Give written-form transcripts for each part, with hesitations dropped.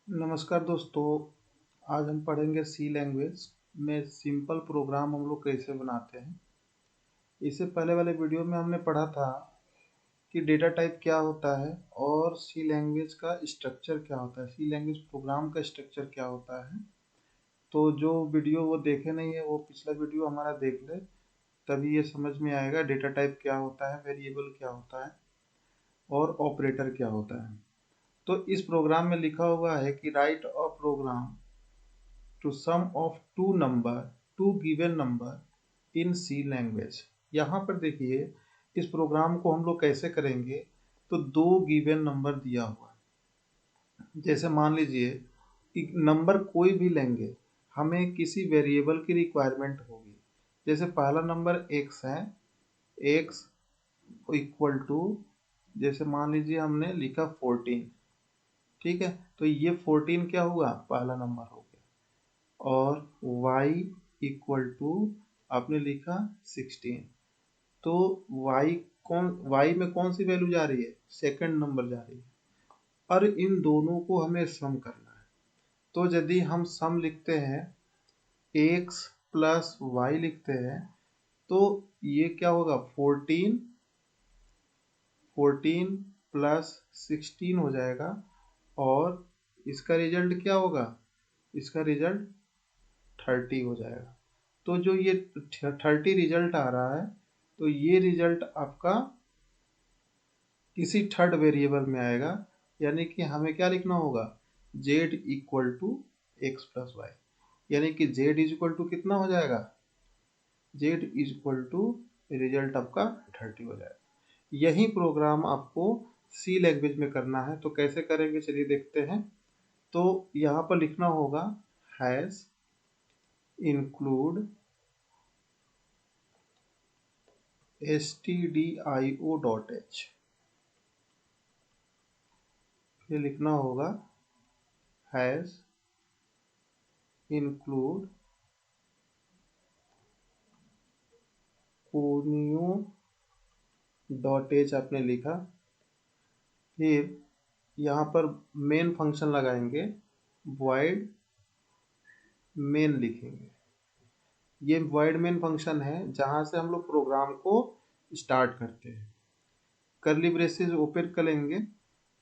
नमस्कार दोस्तों। आज हम पढ़ेंगे सी लैंग्वेज में सिंपल प्रोग्राम हम लोग कैसे बनाते हैं। इससे पहले वाले वीडियो में हमने पढ़ा था कि डेटा टाइप क्या होता है और सी लैंग्वेज का स्ट्रक्चर क्या होता है, सी लैंग्वेज प्रोग्राम का स्ट्रक्चर क्या होता है। तो जो वीडियो वो देखे नहीं है वो पिछला वीडियो हमारा देख ले, तभी ये समझ में आएगा डेटा टाइप क्या होता है, वेरिएबल क्या होता है और ऑपरेटर क्या होता है। तो इस प्रोग्राम में लिखा हुआ है कि write a program to sum of two given number in C language। यहाँ पर देखिए इस प्रोग्राम को हम लोग कैसे करेंगे। तो दो गिवन नंबर दिया हुआ है, जैसे मान लीजिए एक नंबर कोई भी लेंगे, हमें किसी वेरिएबल की रिक्वायरमेंट होगी। जैसे पहला नंबर x है, x इक्वल टू, जैसे मान लीजिए हमने लिखा 14, ठीक है। तो ये 14 क्या हुआ, पहला नंबर हो गया। और y इक्वल टू आपने लिखा 16, तो y में कौन सी वैल्यू जा रही है, सेकंड नंबर जा रही है। और इन दोनों को हमें सम करना है। तो यदि हम सम लिखते हैं x प्लस वाई लिखते हैं तो ये क्या होगा, 14 प्लस 16 हो जाएगा। और इसका रिजल्ट क्या होगा, इसका रिजल्ट 30 हो जाएगा। तो जो ये 30 रिजल्ट आ रहा है, तो ये रिजल्ट आपका किसी थर्ड वेरिएबल में आएगा। यानी कि हमें क्या लिखना होगा, z equal to x plus y. यानी कि z इज इक्वल टू कितना हो जाएगा, z is equal to result आपका 30 हो जाएगा। यही प्रोग्राम आपको सी लैंग्वेज में करना है। तो कैसे करेंगे चलिए देखते हैं। तो यहाँ पर लिखना होगा हैश इंक्लूड stdio.h। फिर लिखना होगा हैश इंक्लूड conio.h आपने लिखा। फिर यहाँ पर मेन फंक्शन लगाएंगे, void मेन लिखेंगे। ये void मेन फंक्शन है जहाँ से हम लोग प्रोग्राम को स्टार्ट करते हैं। कर्ली ब्रेसेस ओपन करेंगे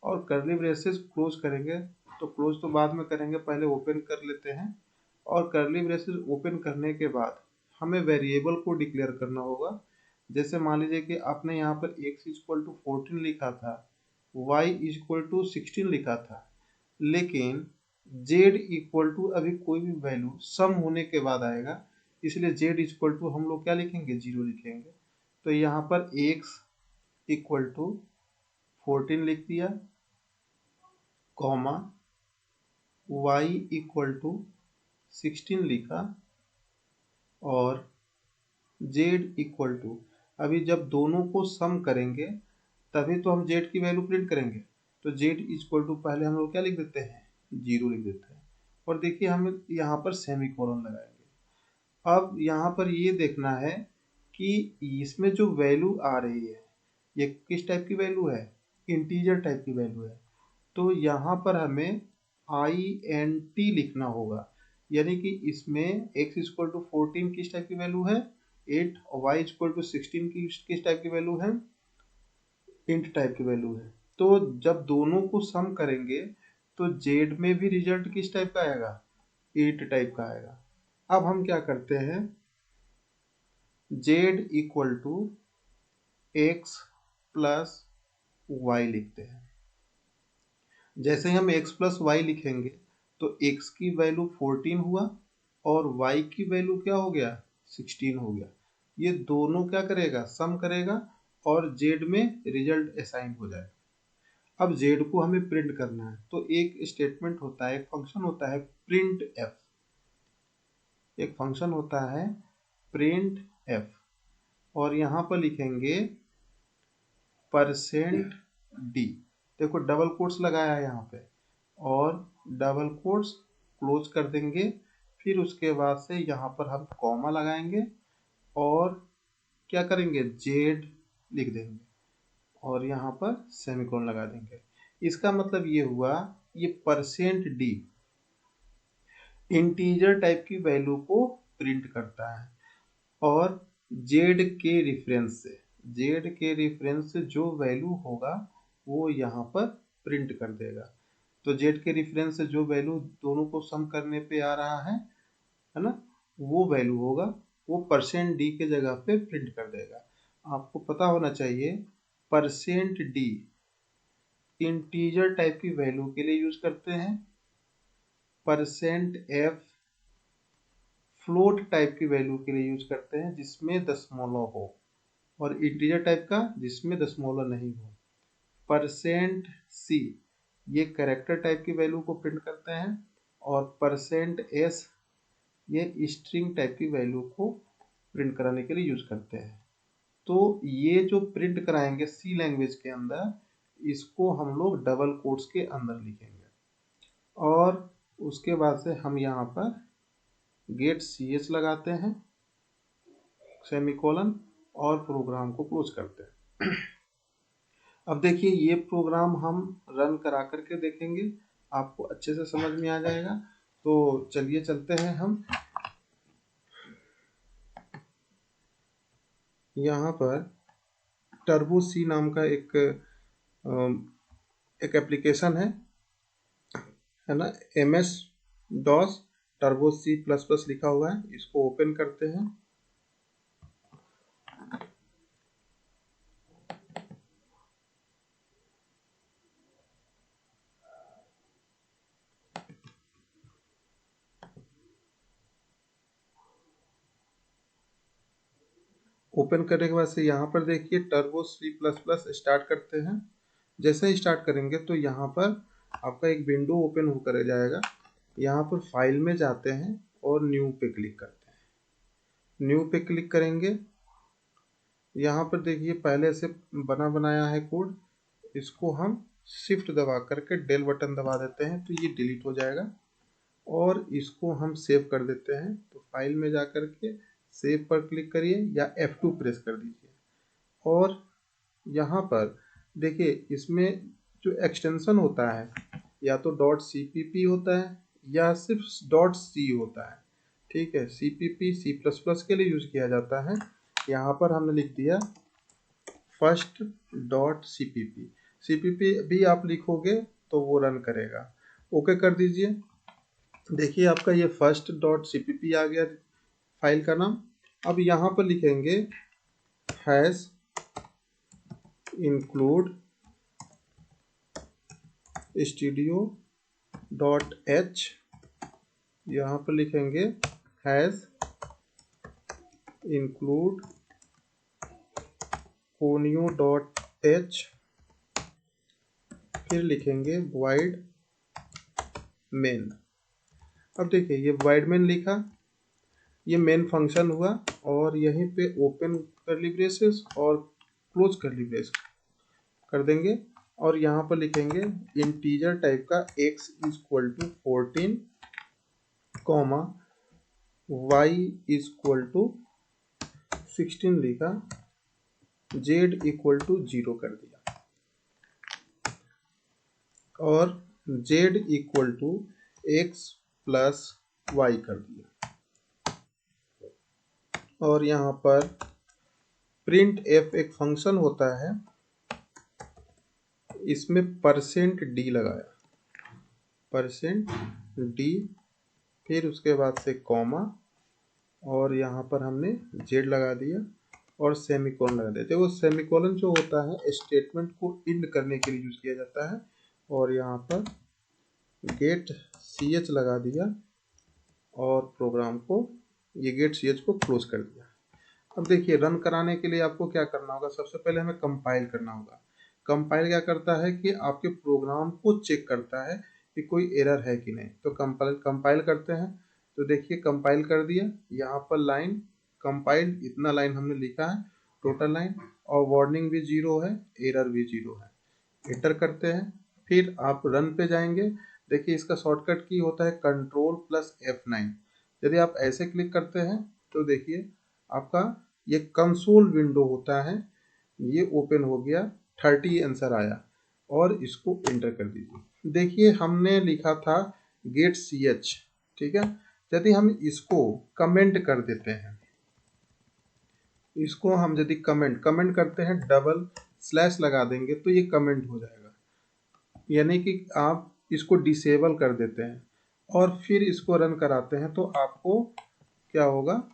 और कर्ली ब्रेसेस क्लोज करेंगे। तो क्लोज तो बाद में करेंगे, पहले ओपन कर लेते हैं। और कर्ली ब्रेसेस ओपन करने के बाद हमें वेरिएबल को डिक्लेयर करना होगा। जैसे मान लीजिए कि आपने यहाँ पर x इक्वल टू 14 लिखा था, y इक्वल टू 16 लिखा था, लेकिन z इक्वल टू अभी कोई भी वैल्यू सम होने के बाद आएगा, इसलिए z इक्वल टू हम लोग क्या लिखेंगे, 0 लिखेंगे। तो यहाँ पर x इक्वल टू 14 लिख दिया, कॉमा y इक्वल टू 16 लिखा, और z इक्वल टू, अभी जब दोनों को सम करेंगे तभी तो हम z की वैल्यू प्रिंट करेंगे। तो z इक्वल टू पहले हम लोग क्या लिख देते हैं, 0 लिख देते हैं। और देखिए हम यहाँ पर सेमीकोलन लगाएंगे। अब यहाँ पर ये देखना है कि इसमें जो वैल्यू आ रही है ये किस टाइप की वैल्यू है, इंटीजर टाइप की वैल्यू है। तो यहाँ पर हमें int लिखना होगा। यानी कि इसमें x इक्वल टू 14 किस टाइप की वैल्यू है, 8, और y इक्वल टू 16 की किस टाइप की वैल्यू है, इंट टाइप की वैल्यू है। तो जब दोनों को सम करेंगे तो z में भी रिजल्ट किस टाइप का आएगा, इंट टाइप का आएगा। अब हम क्या करते हैं, z equal to x plus y लिखते हैं। जैसे हम x प्लस वाई लिखेंगे तो x की वैल्यू 14 हुआ और y की वैल्यू क्या हो गया, 16 हो गया। ये दोनों क्या करेगा, सम करेगा और z में रिजल्ट असाइन हो जाएगा। अब z को हमें प्रिंट करना है। तो एक स्टेटमेंट होता है, एक फंक्शन होता है प्रिंट f, एक फंक्शन होता है प्रिंट f। और यहाँ पर लिखेंगे %d। देखो डबल कोट्स लगाया है यहाँ पे, और डबल कोट्स क्लोज कर देंगे। फिर उसके बाद से यहाँ पर हम कॉमा लगाएंगे और क्या करेंगे, z लिख देंगे और यहाँ पर सेमीकोलन लगा देंगे। इसका मतलब ये हुआ ये %d इंटीजर टाइप की वैल्यू को प्रिंट करता है और z के रेफरेंस से जो वैल्यू होगा वो यहाँ पर प्रिंट कर देगा। तो z के रेफरेंस से जो वैल्यू दोनों को सम करने पे आ रहा है ना, वो वैल्यू होगा, वो %d के जगह पे प्रिंट कर देगा। आपको पता होना चाहिए %d इंटीजर टाइप की वैल्यू के लिए यूज करते हैं, %f फ्लोट टाइप की वैल्यू के लिए यूज करते हैं जिसमें दशमलव हो, और इंटीजर टाइप का जिसमें दशमलव नहीं हो। %c ये कैरेक्टर टाइप की वैल्यू को प्रिंट करते हैं, और %s ये स्ट्रिंग टाइप की वैल्यू को प्रिंट कराने के लिए यूज करते हैं। तो ये जो प्रिंट कराएंगे सी लैंग्वेज के अंदर, इसको हम लोग डबल कोट्स के अंदर लिखेंगे, और उसके बाद से हम यहाँ पर गेट ch लगाते हैं, सेमीकोलन, और प्रोग्राम को क्लोज करते हैं। अब देखिए ये प्रोग्राम हम रन करा करके देखेंगे, आपको अच्छे से समझ में आ जाएगा। तो चलिए चलते हैं हम यहाँ पर टर्बो सी नाम का एक एप्लीकेशन है ना, MS DOS टर्बो C++ लिखा हुआ है, इसको ओपन करते हैं। ओपन करने के बाद से यहाँ पर देखिए टर्बो C++ स्टार्ट करते हैं। जैसे ही स्टार्ट करेंगे तो यहाँ पर आपका एक विंडो ओपन होकर जाएगा। यहाँ पर फाइल में जाते हैं और न्यू पे क्लिक करते हैं। न्यू पे क्लिक करेंगे, यहाँ पर देखिए पहले से बना बनाया है कोड, इसको हम शिफ्ट दबा करके डेल बटन दबा देते हैं तो ये डिलीट हो जाएगा, और इसको हम सेव कर देते हैं। तो फाइल में जा करके सेव पर क्लिक करिए या F2 प्रेस कर दीजिए, और यहाँ पर देखिए इसमें जो एक्सटेंशन होता है या तो .cpp होता है या सिर्फ .c होता है, ठीक है। cpp C++ के लिए यूज किया जाता है। यहाँ पर हमने लिख दिया first.cpp। cpp भी आप लिखोगे तो वो रन करेगा। ओके कर दीजिए। देखिए आपका ये first.cpp आ गया फाइल का नाम। अब यहाँ पर लिखेंगे हैश include studio.h, यहाँ पर लिखेंगे हैश include conio.h, फिर लिखेंगे void main। अब देखिए ये void main लिखा, ये मेन फंक्शन हुआ, और यहीं पे ओपन करली ब्रेसेस और क्लोज करली ब्रेस कर देंगे, और यहाँ पर लिखेंगे इंटीजर टाइप का x equal to 14, y equal to 16 लिखा, z इक्वल टू 0 कर दिया, और z equal to x plus y कर दिया, और यहाँ पर प्रिंट f एक फंक्शन होता है, इसमें %d लगाया, %d, फिर उसके बाद से कॉमा, और यहाँ पर हमने z लगा दिया और सेमीकोलन लगा दिया। देखो सेमीकोलन जो होता है स्टेटमेंट को इंड करने के लिए यूज किया जाता है, और यहाँ पर गेट ch लगा दिया और प्रोग्राम को, ये गेट ch को क्लोज कर दिया। अब देखिए रन कराने के लिए आपको क्या करना होगा, सबसे पहले हमें कंपाइल करना होगा। कंपाइल क्या करता है कि आपके प्रोग्राम को चेक करता है कि कोई एरर है कि नहीं। तो कंपाइल करते हैं, तो देखिए कंपाइल कर दिया, यहाँ पर लाइन कंपाइल इतना लाइन हमने लिखा है टोटल लाइन, और वार्निंग भी 0 है, एरर भी 0 है। एंटर करते हैं, फिर आप रन पे जाएंगे। देखिए इसका शॉर्टकट की होता है Ctrl+F9। यदि आप ऐसे क्लिक करते हैं तो देखिए आपका ये कंसोल विंडो होता है, ये ओपन हो गया, 30 आंसर आया, और इसको एंटर कर दीजिए। देखिए हमने लिखा था गेट ch, ठीक है। यदि हम इसको कमेंट कर देते हैं, इसको हम यदि कमेंट करते हैं, डबल स्लैश लगा देंगे तो ये कमेंट हो जाएगा, यानी कि आप इसको डिसेबल कर देते हैं और फिर इसको रन कराते हैं तो आपको क्या होगा,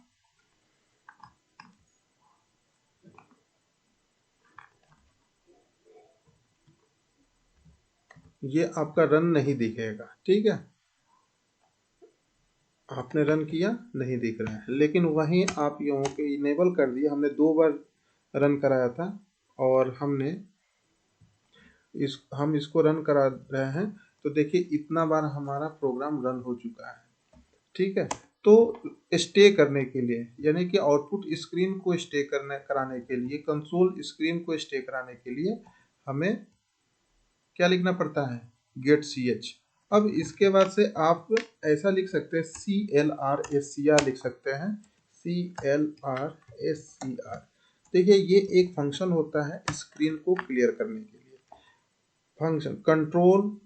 ये आपका रन नहीं दिखेगा, ठीक है। आपने रन किया नहीं दिख रहा है, लेकिन वहीं आप यूँ के इनेबल कर दिया, हमने 2 बार रन कराया था और हम इसको रन करा रहे हैं तो देखिए इतना बार हमारा प्रोग्राम रन हो चुका है, ठीक है। तो स्टे करने के लिए, यानी कि आउटपुट स्क्रीन को स्टे कराने के लिए, कंसोल स्क्रीन को स्टे कराने के लिए हमें क्या लिखना पड़ता है, गेट ch। अब इसके बाद से आप ऐसा लिख सकते हैं, CLRSCR लिख सकते हैं, CLRSCR। देखिए ये एक फंक्शन होता है स्क्रीन को क्लियर करने के लिए। फंक्शन कंट्रोल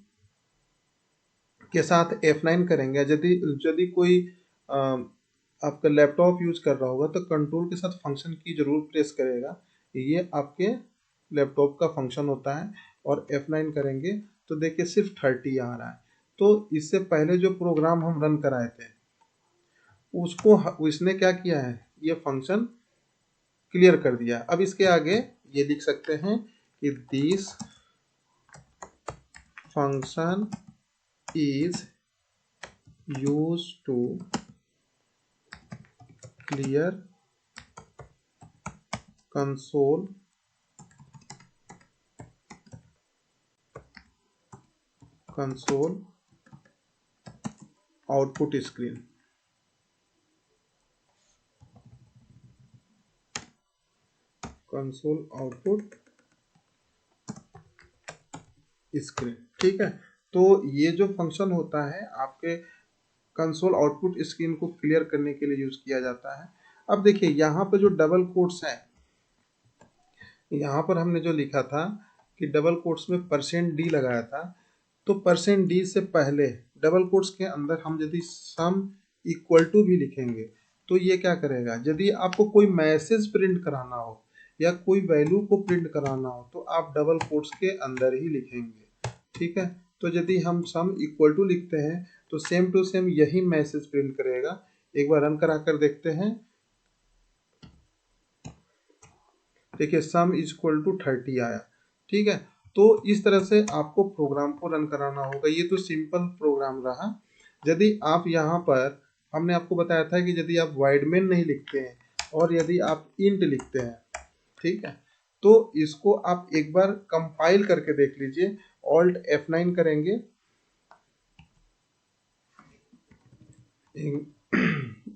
के साथ F9 करेंगे, यदि यदि कोई आपका लैपटॉप यूज कर रहा होगा तो कंट्रोल के साथ फंक्शन की जरूर प्रेस करेगा, ये आपके लैपटॉप का फंक्शन होता है। और F9 करेंगे तो देखिए सिर्फ 30 आ रहा है। तो इससे पहले जो प्रोग्राम हम रन कराए थे उसको इसने क्या किया है, ये फंक्शन क्लियर कर दिया। अब इसके आगे ये लिख सकते हैं कि this function is used to clear console output screen। Console output screen, ठीक है। तो ये जो फंक्शन होता है आपके कंसोल आउटपुट स्क्रीन को क्लियर करने के लिए यूज किया जाता है। अब देखिए यहाँ पर जो डबल कोट्स है, यहाँ पर हमने जो लिखा था कि डबल कोट्स में %d लगाया था, तो %d से पहले डबल कोट्स के अंदर हम यदि सम इक्वल टू भी लिखेंगे तो ये क्या करेगा, यदि आपको कोई मैसेज प्रिंट कराना हो या कोई वैल्यू को प्रिंट कराना हो तो आप डबल कोट्स के अंदर ही लिखेंगे, ठीक है। तो यदि हम सम इक्वल टू लिखते हैं तो सेम टू सेम यही मैसेज प्रिंट करेगा। एक बार रन करा कर देखते हैं, देखिए सम इज इक्वल टू 30 आया, ठीक है। तो इस तरह से आपको प्रोग्राम को रन कराना होगा। ये तो सिंपल प्रोग्राम रहा। यदि आप यहाँ पर, हमने आपको बताया था कि यदि आप वाइड मेन नहीं लिखते हैं और यदि आप इंट लिखते हैं, ठीक है, तो इसको आप एक बार कंपाइल करके देख लीजिए। ऑल्ट F9 करेंगे,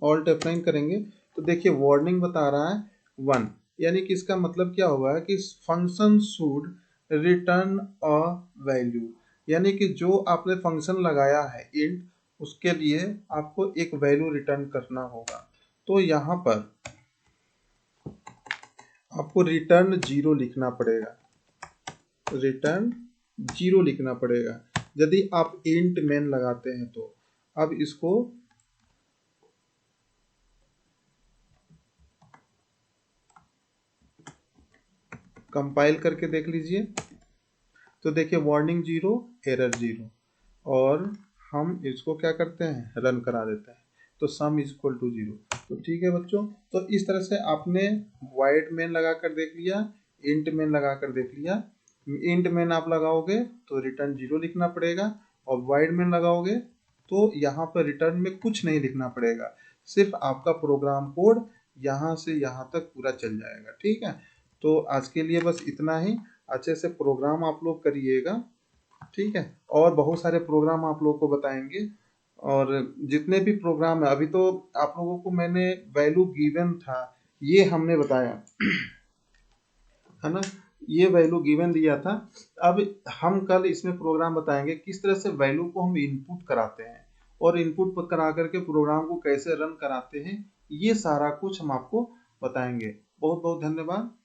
ऑल्ट F9 करेंगे तो देखिए वार्निंग बता रहा है 1, यानी कि इसका मतलब क्या होगा कि function should return a value, यानी कि जो आपने फंक्शन लगाया है इंट, उसके लिए आपको एक वैल्यू रिटर्न करना होगा। तो यहाँ पर आपको रिटर्न 0 लिखना पड़ेगा, रिटर्न 0 लिखना पड़ेगा यदि आप इंट मेन लगाते हैं तो। अब इसको कंपाइल करके देख लीजिए तो देखिए वार्निंग 0, एरर 0, और हम इसको क्या करते हैं, रन करा देते हैं तो सम इज इक्वल टू 0। तो ठीक है बच्चों, तो इस तरह से आपने वाइड मेन लगा कर देख लिया, इंट मेन लगा कर देख लिया। इंट मेन आप लगाओगे तो रिटर्न 0 लिखना पड़ेगा और वाइड मेन लगाओगे तो यहाँ पर रिटर्न में कुछ नहीं लिखना पड़ेगा, सिर्फ आपका प्रोग्राम कोड यहाँ से यहाँ तक पूरा चल जाएगा, ठीक है। तो आज के लिए बस इतना ही। अच्छे से प्रोग्राम आप लोग करिएगा, ठीक है। और बहुत सारे प्रोग्राम आप लोगों को बताएंगे, और जितने भी प्रोग्राम है, अभी तो आप लोगों को मैंने वैल्यू गिवन था ये हमने बताया है ना, ये वैल्यू गिवन दिया था। अब हम कल इसमें प्रोग्राम बताएंगे किस तरह से वैल्यू को हम इनपुट कराते हैं और इनपुट करा करके प्रोग्राम को कैसे रन कराते हैं, ये सारा कुछ हम आपको बताएंगे। बहुत बहुत धन्यवाद।